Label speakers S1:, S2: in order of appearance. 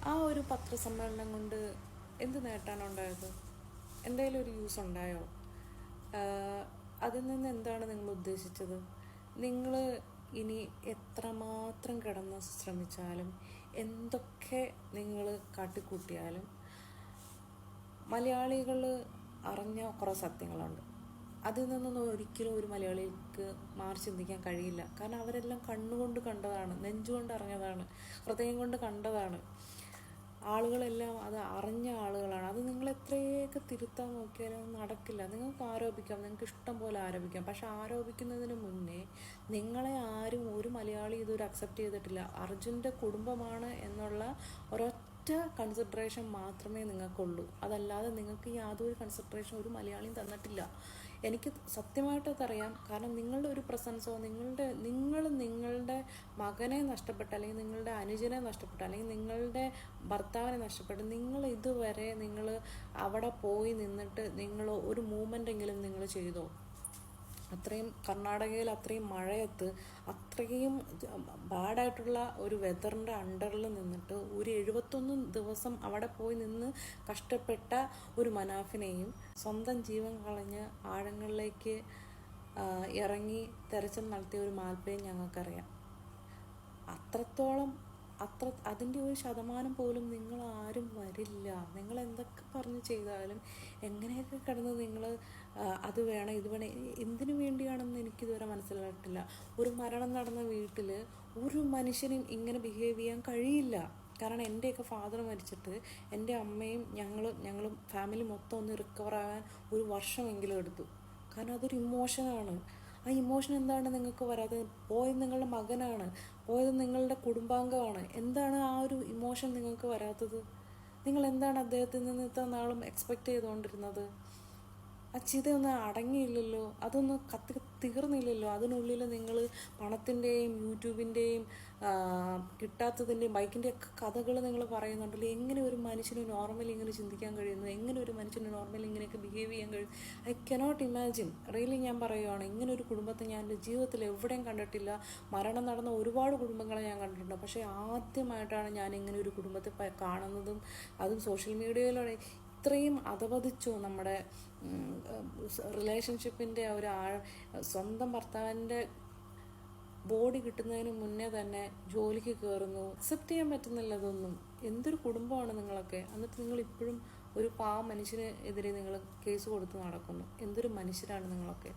S1: ആ ഒരു പത്രസമ്മേളനം കൊണ്ട് എന്ത് നേട്ടാണ് ഉണ്ടായത്? എന്തെങ്കിലും ഒരു യൂസ് ഉണ്ടായോ? അതിൽ നിന്ന് എന്താണ് നിങ്ങൾ ഉദ്ദേശിച്ചത്? നിങ്ങൾ ഇനി എത്രമാത്രം കിടന്ന് ശ്രമിച്ചാലും എന്തൊക്കെ നിങ്ങൾ കാട്ടിക്കൂട്ടിയാലും മലയാളികൾ അറിഞ്ഞ കുറേ സത്യങ്ങളുണ്ട്. അതിൽ നിന്നൊന്നും ഒരിക്കലും ഒരു മലയാളിക്ക് മാറി ചിന്തിക്കാൻ കഴിയില്ല. കാരണം അവരെല്ലാം കണ്ണുകൊണ്ട് കണ്ടതാണ്, നെഞ്ചുകൊണ്ട് അറിഞ്ഞതാണ്, ഹൃദയം കൊണ്ട് കണ്ടതാണ്. ആളുകളെല്ലാം അത് അറിഞ്ഞ ആളുകളാണ്. അത് നിങ്ങൾ എത്രയൊക്കെ തിരുത്താൻ നോക്കിയാലും നടക്കില്ല. നിങ്ങൾക്ക് ആരോപിക്കാം, നിങ്ങൾക്ക് ഇഷ്ടം പോലെ ആരോപിക്കാം. പക്ഷെ ആരോപിക്കുന്നതിന് മുന്നേ നിങ്ങളെ ആരും, ഒരു മലയാളി ഇതൊരു അക്സെപ്റ്റ് ചെയ്തിട്ടില്ല. അർജുൻ്റെ കുടുംബമാണ് എന്നുള്ള ഒരൊറ്റ കൺസിഡറേഷൻ മാത്രമേ നിങ്ങൾക്കുള്ളൂ. അതല്ലാതെ നിങ്ങൾക്ക് യാതൊരു കൺസിഡറേഷൻ ഒരു മലയാളിയും തന്നിട്ടില്ല. എനിക്ക് സത്യമായിട്ടതറിയാം. കാരണം നിങ്ങളുടെ ഒരു പ്രസൻസോ, നിങ്ങളുടെ മകനെ നഷ്ടപ്പെട്ട, അല്ലെങ്കിൽ നിങ്ങളുടെ അനുജനെ നഷ്ടപ്പെട്ട, അല്ലെങ്കിൽ നിങ്ങളുടെ ഭർത്താവിനെ നഷ്ടപ്പെട്ട് നിങ്ങൾ ഇതുവരെ നിങ്ങൾ അവിടെ പോയി നിന്നിട്ട് നിങ്ങൾ ഒരു മൂവ്മെൻ്റെങ്കിലും നിങ്ങൾ ചെയ്തോ? അത്രയും കർണാടകയിൽ അത്രയും മഴയത്ത് അത്രയും ബാഡായിട്ടുള്ള ഒരു വെതറിൻ്റെ അണ്ടറിൽ നിന്നിട്ട് ഒരു 71 ദിവസം അവിടെ പോയി നിന്ന് കഷ്ടപ്പെട്ട ഒരു മനാഫിനെയും സ്വന്തം ജീവൻ കളഞ്ഞ് ആഴങ്ങളിലേക്ക് ഇറങ്ങി തെരച്ചിൽ നടത്തിയ ഒരു മാൽപ്പയും ഞങ്ങൾക്കറിയാം. അതിൻ്റെ ഒരു ശതമാനം പോലും നിങ്ങൾ ആരും വരില്ല. നിങ്ങൾ എന്തൊക്കെ പറഞ്ഞ് ചെയ്താലും, എങ്ങനെയൊക്കെ കിടന്ന് നിങ്ങൾ അത് വേണം ഇത് വേണം, എന്തിനു വേണ്ടിയാണെന്ന് എനിക്കിതുവരെ മനസ്സിലായിട്ടില്ല. ഒരു മരണം നടന്ന വീട്ടിൽ ഒരു മനുഷ്യനും ഇങ്ങനെ ബിഹേവ് ചെയ്യാൻ കഴിയില്ല. കാരണം എൻ്റെയൊക്കെ ഫാദർ മരിച്ചിട്ട് എൻ്റെ അമ്മയും ഞങ്ങളും ഫാമിലി മൊത്തം ഒന്ന് റിക്കവർ ആകാൻ 1 വർഷമെങ്കിലും എടുത്തു. കാരണം അതൊരു ഇമോഷനാണ്. ആ ഇമോഷൻ എന്താണ് നിങ്ങൾക്ക് വരാത്തത്? പോയത് നിങ്ങളുടെ മകനാണ്, പോയത് നിങ്ങളുടെ കുടുംബാംഗമാണ്. എന്താണ് ആ ഒരു ഇമോഷൻ നിങ്ങൾക്ക് വരാത്തത്? നിങ്ങൾ എന്താണ് അദ്ദേഹത്തിൽ നിന്ന് ഇത്ര നാളും എക്സ്പെക്റ്റ് ചെയ്തുകൊണ്ടിരുന്നത്? ആ ചിതയൊന്നും അടങ്ങിയില്ലല്ലോ, അതൊന്നും തീർന്നില്ലല്ലോ. അതിനുള്ളിൽ നിങ്ങൾ പണത്തിൻ്റെയും യൂട്യൂബിൻ്റെയും കിട്ടാത്തതിൻ്റെയും ബൈക്കിൻ്റെയൊക്കെ കഥകൾ നിങ്ങൾ പറയുന്നുണ്ടല്ലോ. എങ്ങനെ ഒരു മനുഷ്യന് നോർമലി ഇങ്ങനെ ചിന്തിക്കാൻ കഴിയുന്നു? എങ്ങനെ ഒരു മനുഷ്യന് നോർമലി ഇങ്ങനെയൊക്കെ ബിഹേവ് ചെയ്യാൻ കഴിയും? I cannot imagine. റിയലി ഞാൻ പറയുവാണ്, ഇങ്ങനെ ഒരു കുടുംബത്തെ ഞാൻ എൻ്റെ ജീവിതത്തിൽ എവിടെയും കണ്ടിട്ടില്ല. മരണം നടന്ന ഒരുപാട് കുടുംബങ്ങളെ ഞാൻ കണ്ടിട്ടുണ്ട്. പക്ഷേ ആദ്യമായിട്ടാണ് ഞാൻ ഇങ്ങനെ ഒരു കുടുംബത്തെ കാണുന്നതും. അതും സോഷ്യൽ മീഡിയയിലൂടെ ഇത്രയും അധപതിച്ചു നമ്മുടെ റിലേഷൻഷിപ്പിൻ്റെ സ്വന്തം ഭർത്താവിൻ്റെ ബോഡി കിട്ടുന്നതിന് മുന്നേ തന്നെ ജോലിക്ക് കയറുന്നു. അക്സെപ്റ്റ് ചെയ്യാൻ പറ്റുന്നില്ല അതൊന്നും. എന്തൊരു കുടുംബമാണ് നിങ്ങളൊക്കെ. എന്നിട്ട് നിങ്ങൾ ഇപ്പോഴും ഒരു പാവം മനുഷ്യന് എതിരെ നിങ്ങൾ കേസ് കൊടുത്ത് നടക്കുന്നു. എന്തൊരു മനുഷ്യരാണ് നിങ്ങളൊക്കെ.